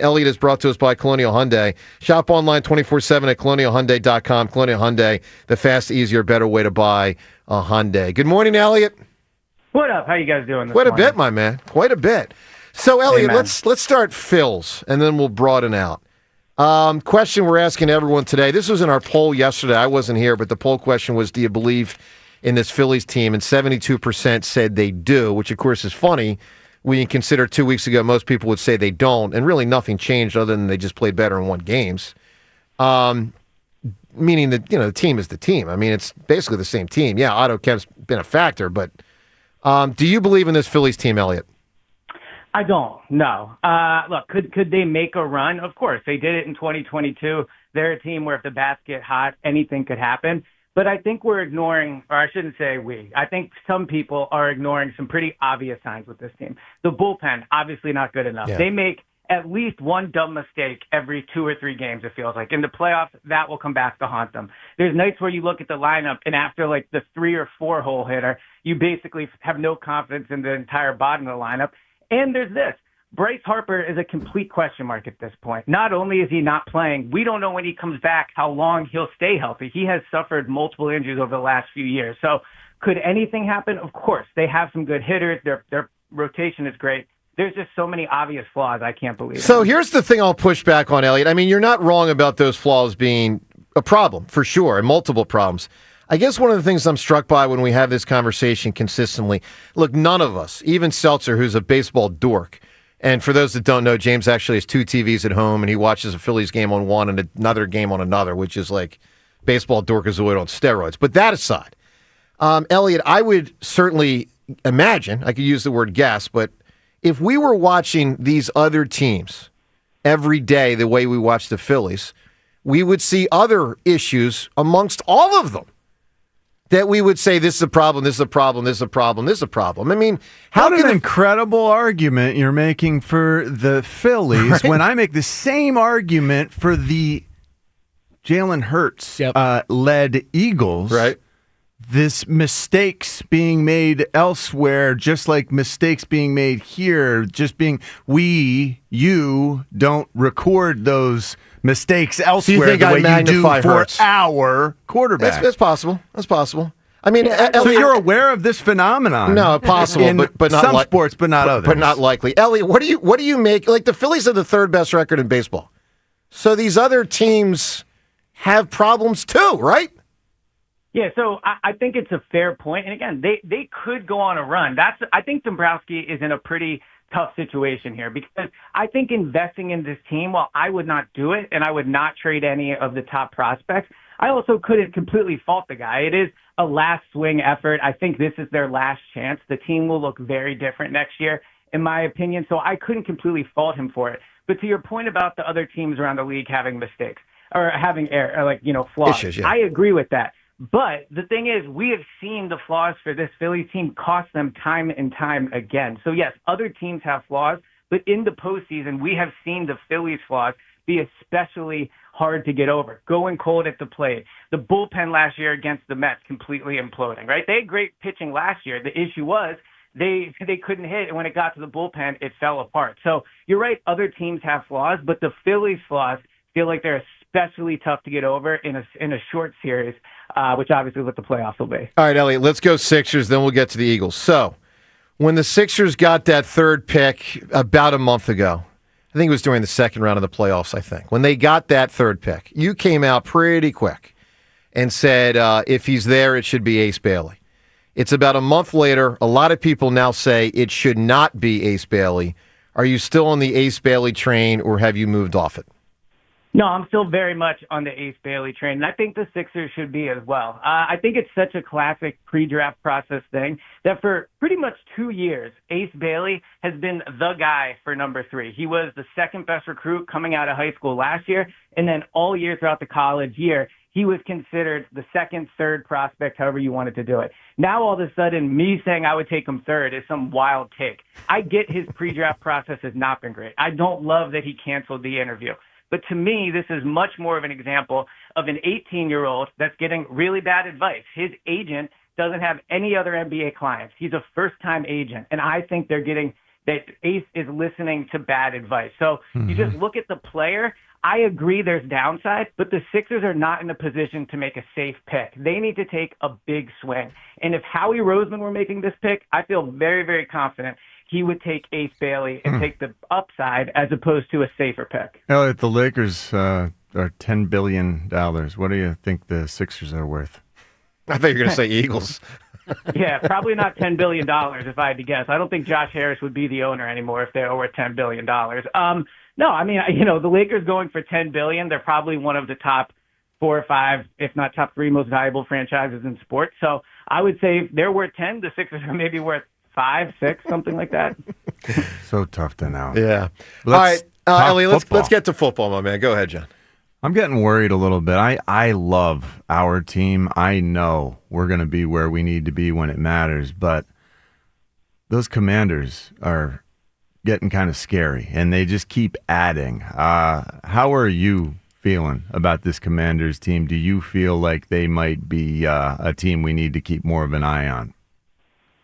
Eliot is brought to us by Colonial Hyundai. Shop online 24/7 at colonialhyundai.com. Colonial Hyundai, the fast, easier, better way to buy a Hyundai. Good morning, Eliot. What up? How you guys doing this Quite morning? a bit, my man. Quite a bit. So, Eliot, Amen. let's start Phils, and then we'll broaden out. Question we're asking everyone today. This was in our poll yesterday. I wasn't here, but the poll question was, do you believe in this Phillies team? And 72% said they do, which, of course, is funny. When you consider 2 weeks ago, most people would say they don't, and really nothing changed other than they just played better and won games. Meaning that, the team is the team. I mean, it's basically the same team. Yeah, Otto Kemp's been a factor, but do you believe in this Phillies team, Eliot? I don't. No. Look, could they make a run? Of course. They did it in 2022. They're a team where if the bats get hot, anything could happen. But I think we're ignoring, or I shouldn't say we, I think some people are ignoring some pretty obvious signs with this team. The bullpen, obviously not good enough. Yeah. They make at least one dumb mistake every 2 or 3 games, it feels like. In the playoffs, that will come back to haunt them. There's nights where you look at the lineup, and after like the 3 or 4 hole hitter, you basically have no confidence in the entire bottom of the lineup. And there's this. Bryce Harper is a complete question mark at this point. Not only is he not playing, we don't know when he comes back how long he'll stay healthy. He has suffered multiple injuries over the last few years. So could anything happen? Of course. They have some good hitters. Their rotation is great. There's just so many obvious flaws I can't believe. So here's the thing I'll push back on, Eliot. I mean, you're not wrong about those flaws being a problem, for sure, and multiple problems. I guess one of the things I'm struck by when we have this conversation consistently, look, none of us, even Seltzer, who's a baseball dork, and for those that don't know, James actually has 2 TVs at home, and he watches a Phillies game on one and another game on another, which is like baseball dorkazoid on steroids. But that aside, Eliot, I would certainly imagine, I could use the word guess, but if we were watching these other teams every day the way we watch the Phillies, we would see other issues amongst all of them that we would say, this is a problem, this is a problem, this is a problem, this is a problem. I mean, what an incredible argument you're making for the Phillies, right? When I make the same argument for the Jalen Hurts led Eagles. Right. This mistakes being made elsewhere, just like mistakes being made here, just being you don't record those mistakes elsewhere the way you do for Hurts? Our quarterback. It's possible. That's possible. I mean, so you're aware of this phenomenon? No, possible, in but not some sports, but not others. But not likely. Eliot, what do you make? Like, the Phillies are the 3rd best record in baseball, so these other teams have problems too, right? Yeah, so I think it's a fair point. And again, they could go on a run. I think Dombrowski is in a pretty tough situation here because I think investing in this team, while I would not do it and I would not trade any of the top prospects, I also couldn't completely fault the guy. It is a last swing effort. I think this is their last chance. The team will look very different next year, in my opinion, so I couldn't completely fault him for it. But to your point about the other teams around the league having mistakes or having flaws, issues, yeah. I agree with that. But the thing is, we have seen the flaws for this Phillies team cost them time and time again. So, yes, other teams have flaws, but in the postseason, we have seen the Phillies' flaws be especially hard to get over. Going cold at the plate. The bullpen last year against the Mets completely imploding, right? They had great pitching last year. The issue was they couldn't hit, and when it got to the bullpen, it fell apart. So you're right, other teams have flaws, but the Phillies' flaws feel like they're especially tough to get over in a short series, which obviously is what the playoffs will be. All right, Eliot, let's go Sixers, then we'll get to the Eagles. So, when the Sixers got that 3rd pick about a month ago, I think it was during the 2nd round of the playoffs, I think. When they got that 3rd pick, you came out pretty quick and said, if he's there, it should be Ace Bailey. It's about a month later. A lot of people now say it should not be Ace Bailey. Are you still on the Ace Bailey train, or have you moved off it? No, I'm still very much on the Ace Bailey train, and I think the Sixers should be as well. I think it's such a classic pre-draft process thing that for pretty much 2 years, Ace Bailey has been the guy for number 3. He was the 2nd best recruit coming out of high school last year, and then all year throughout the college year, he was considered the 2nd, 3rd prospect, however you wanted to do it. Now, all of a sudden, me saying I would take him 3rd is some wild take. I get his pre-draft process has not been great. I don't love that he canceled the interview. But to me, this is much more of an example of an 18-year-old that's getting really bad advice. His agent doesn't have any other NBA clients. He's a first-time agent, and I think they're getting that Ace is listening to bad advice. So you just look at the player. I agree there's downside, but the Sixers are not in a position to make a safe pick. They need to take a big swing. And if Howie Roseman were making this pick, I feel very, very confident he would take Ace Bailey and take the upside as opposed to a safer pick. Eliot, the Lakers are $10 billion. What do you think the Sixers are worth? I thought you were going to say Eagles. Yeah, probably not $10 billion if I had to guess. I don't think Josh Harris would be the owner anymore if they were worth $10 billion. No, I mean, the Lakers going for $10 billion, they're probably one of the top 4 or 5, if not top 3 most valuable franchises in sports. So I would say if they're worth 10, the Sixers are maybe worth 5, 6, something like that. So tough to know. Yeah. All right, Elliot, let's get to football, my man. Go ahead, John. I'm getting worried a little bit. I love our team. I know we're going to be where we need to be when it matters, but those Commanders are getting kind of scary, and they just keep adding. How are you feeling about this Commanders team? Do you feel like they might be a team we need to keep more of an eye on?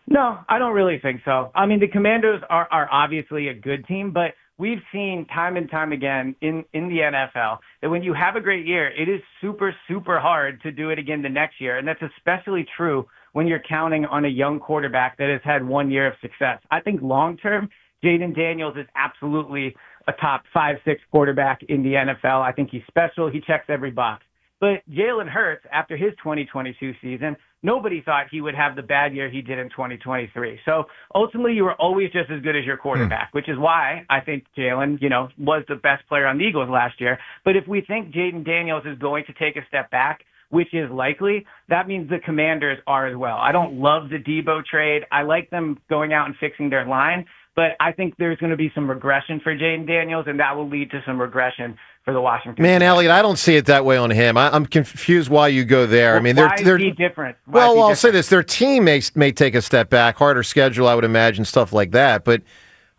No, I don't really think so. I mean, the Commanders are obviously a good team, but we've seen time and time again in the NFL that when you have a great year, it is super, super hard to do it again the next year. And that's especially true when you're counting on a young quarterback that has had 1 year of success. I think long-term, Jaden Daniels is absolutely a top 5-6 quarterback in the NFL. I think he's special. He checks every box. But Jalen Hurts, after his 2022 season, nobody thought he would have the bad year he did in 2023. So ultimately, you were always just as good as your quarterback, which is why I think Jalen, was the best player on the Eagles last year. But if we think Jaden Daniels is going to take a step back, which is likely, that means the Commanders are as well. I don't love the Debo trade. I like them going out and fixing their line. But I think there's going to be some regression for Jaden Daniels, and that will lead to some regression for the Washington. Man, Elliot, I don't see it that way on him. I'm confused why you go there. Well, I mean, why is he different? I'll say this: their team may take a step back, harder schedule, I would imagine, stuff like that. But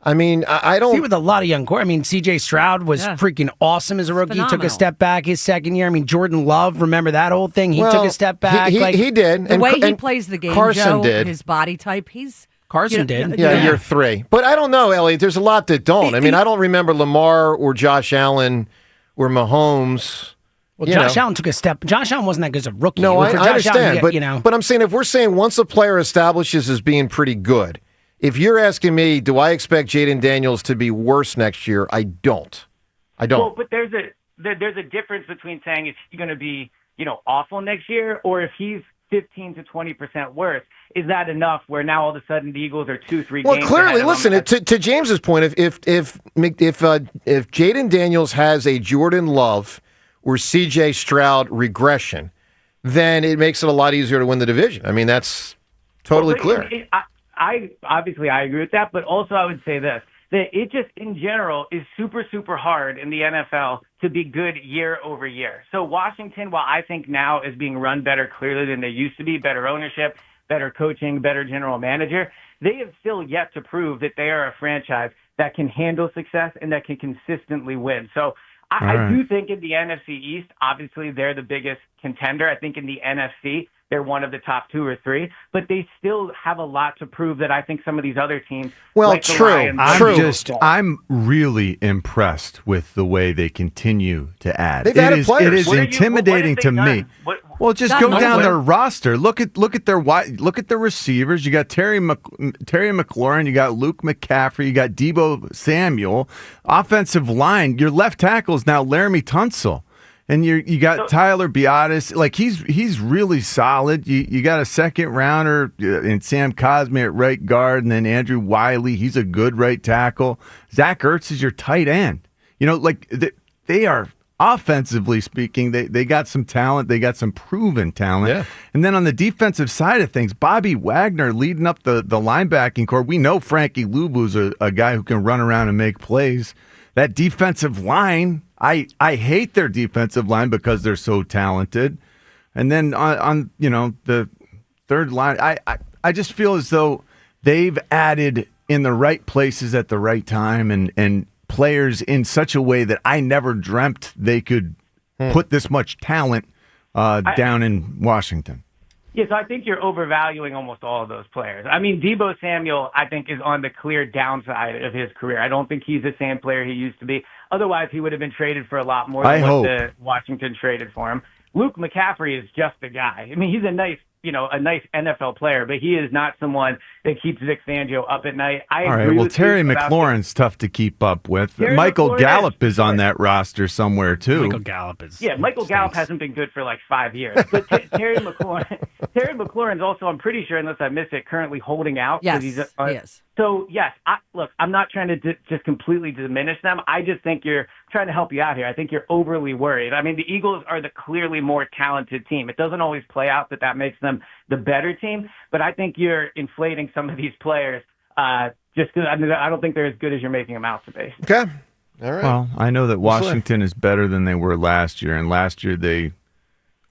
I mean, I don't see with a lot of young core. I mean, C.J. Stroud was freaking awesome as a rookie. He took a step back his second year. I mean, Jordan Love, remember that whole thing? He took a step back. He did. The way he plays the game, Carson Joe, did. his body type, Carson did. Yeah, year 3. But I don't know, Elliot. There's a lot that don't. I mean, I don't remember Lamar or Josh Allen or Mahomes. Well, Josh Allen took a step. Josh Allen wasn't that good as a rookie. No, I understand. Allen, but I'm saying if we're saying once a player establishes as being pretty good, if you're asking me, do I expect Jaden Daniels to be worse next year? I don't. Well, but there's a difference between saying is he going to be, awful next year, or if he's 15 to 20% worse. Is that enough where now all of a sudden the Eagles are 2-3 games ahead? Well, clearly, listen, to James's point, if Jaden Daniels has a Jordan Love or C.J. Stroud regression, then it makes it a lot easier to win the division. I mean, that's totally clear. I agree with that, but also I would say this, that it just in general is super, super hard in the NFL to be good year over year. So Washington, while I think now is being run better clearly than they used to be, better ownership, better coaching, better general manager, they have still yet to prove that they are a franchise that can handle success and that can consistently win. So I do think in the NFC East, obviously they're the biggest contender. I think in the NFC, they're one of the top 2 or 3, but they still have a lot to prove that I think some of these other teams. Well, like true. I'm really impressed with the way they continue to add. They've added players. It is intimidating to me. Well, just go down their roster. Look at their receivers. You got Terry McLaurin. You got Luke McCaffrey. You got Deebo Samuel. Offensive line. Your left tackle is now Laramie Tunsil. And you got Tyler Biadasz. Like, he's really solid. You got a second rounder in Sam Cosme at right guard, and then Andrew Wiley. He's a good right tackle. Zach Ertz is your tight end. They are, offensively speaking, they got some talent. They got some proven talent. Yeah. And then on the defensive side of things, Bobby Wagner leading up the linebacking core. We know Frankie Luvu's a guy who can run around and make plays. That defensive line, I hate their defensive line because they're so talented. And then on the third line, I just feel as though they've added in the right places at the right time and players in such a way that I never dreamt they could put this much talent down in Washington. Yeah, so I think you're overvaluing almost all of those players. I mean, Deebo Samuel, I think, is on the clear downside of his career. I don't think he's the same player he used to be. Otherwise, he would have been traded for a lot more than what the Washington traded for him. Luke McCaffrey is just a guy. I mean, he's a nice NFL player, but he is not someone that keeps Vic Fangio up at night. All right, well, Terry McLaurin's tough to keep up with. Michael Gallup is on that roster somewhere, too. Michael Gallup is... Yeah, Michael Gallup hasn't been good for like 5 years. But Terry McLaurin's also, I'm pretty sure, unless I missed it, currently holding out. Yes, he is. So, yes, look, I'm not trying to just completely diminish them. I just think you're trying to help you out here. I think you're overly worried. I mean, the Eagles are the clearly more talented team. It doesn't always play out that makes them the better team, but I think you're inflating some of these players just because I don't think they're as good as you're making them out to be. Okay. All right. Well, I know that Washington is better than they were last year, and last year they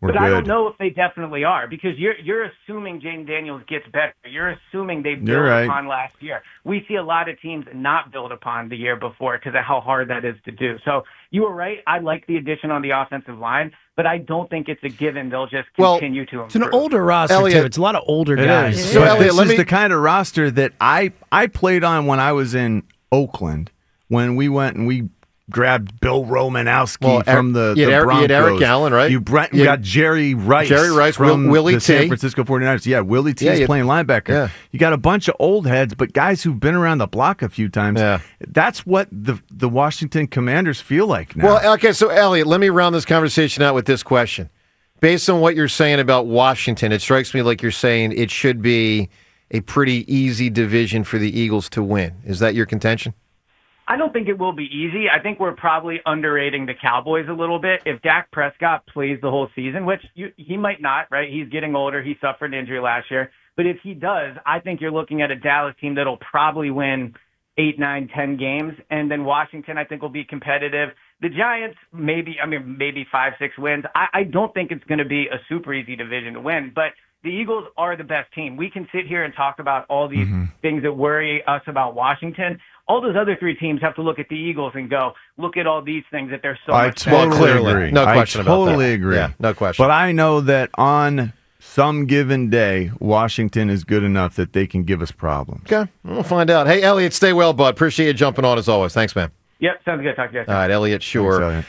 were good. I don't know if they definitely are, because you're assuming Jaden Daniels gets better. You're assuming they build upon last year. We see a lot of teams not build upon the year before because of how hard that is to do. So you were right. I like the addition on the offensive line, but I don't think it's a given they'll just continue to improve. It's an older roster, Elliot, too. It's a lot of older guys. So Elliot, this is the kind of roster that I played on when I was in Oakland, when we went and we grabbed Bill Romanowski from the Broncos. You had Eric Allen, right? You got Jerry Rice. From Willie the T. San Francisco 49ers. Yeah, Willie T is playing linebacker. Yeah. You got a bunch of old heads, but guys who've been around the block a few times. Yeah. That's what the Washington Commanders feel like now. Well, okay, so Elliot, let me round this conversation out with this question. Based on what you're saying about Washington, it strikes me like you're saying it should be a pretty easy division for the Eagles to win. Is that your contention? I don't think it will be easy. I think we're probably underrating the Cowboys a little bit. If Dak Prescott plays the whole season, which he might not, right? He's getting older. He suffered an injury last year. But if he does, I think you're looking at a Dallas team that'll probably win 8, 9, 10 games. And then Washington, I think, will be competitive. The Giants, maybe 5, 6 wins. I don't think it's going to be a super easy division to win. But the Eagles are the best team. We can sit here and talk about all these things that worry us about Washington. All those other 3 teams have to look at the Eagles and go, look at all these things that they're so much better. I totally agree. No question about that. I totally agree. Yeah, no question. But I know that on some given day, Washington is good enough that they can give us problems. Okay, we'll find out. Hey, Elliot, stay well, bud. Appreciate you jumping on as always. Thanks, man. Yep, sounds good. Talk to you guys. All right, Elliot Shorr-Parks.